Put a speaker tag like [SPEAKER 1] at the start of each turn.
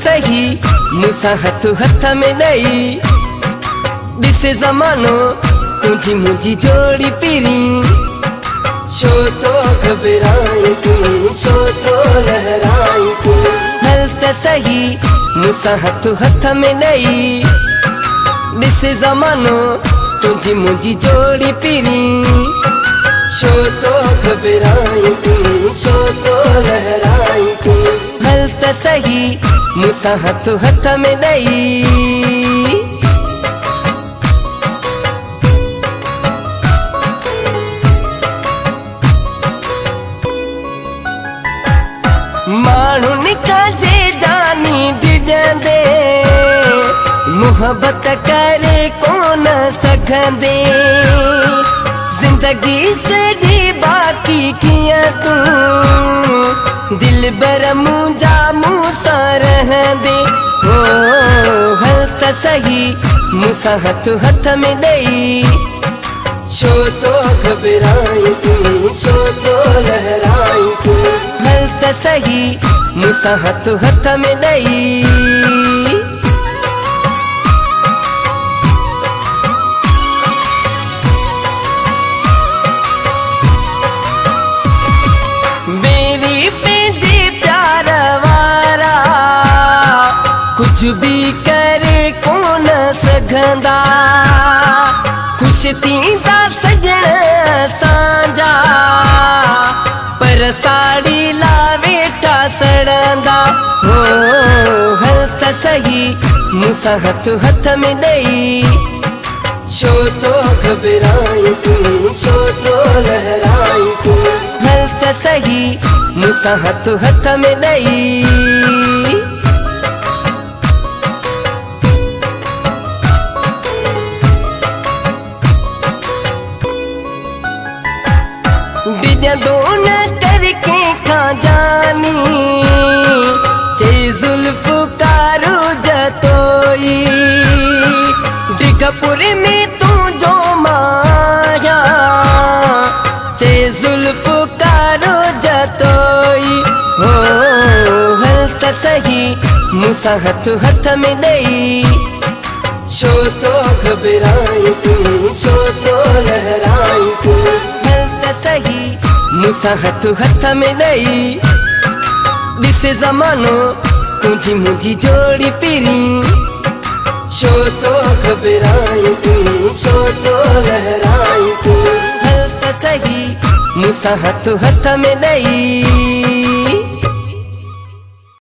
[SPEAKER 1] सही मूसा हथ हथ में नहीं दिसे जमानो तुझी मुझी जोड़ी पीरी शो तो घबराई तू शो तो लहराई तू हलत सही मूसा हथ हथ में नहीं दिसे जमानो तुझी मुझी जोड़ी पीरी शो तो घबराई तू शो तो लहराई तू हलत सही मूसा हथ हथ में नहीं मानू निकाजे जानी डिजंदे मोहब्बत करे कोन सघंदे जिंदगी से दी बाकी किया तू दिल बर मुंजा मूसा रहंदे हो हलत सही मूसा हथ हथ में नहीं शो तो घबराई तू शो तो लहराई तू हलत सही मूसा हथ हथ में नहीं कुछ भी करे कोन सघंदा खुश थींदा सजण सांजा पर साड़ी ला वेठा सड़ंदा हो हलत सही मूसा हथ हथ में नहीं शो तो घबराई तू शो तो लहराई तू हलत सही मूसा हथ हथ में नहीं दोन करके खा जानी चे जुल्फकारो जतोई डिगपुर में तू जो माया चे जुल्फकारो जतोई हो हलत सही मूसा हथ हथ में नहीं शो तो घबराई तू शो तो लहराई तू हलत सही मूसा हथ हथ में नहीं दिसे जमानो तुझी मुझी जोड़ी पीरी शो तो घबराई तू शो तो लहराई तू हलत सही मूसा हथ हथ में नहीं।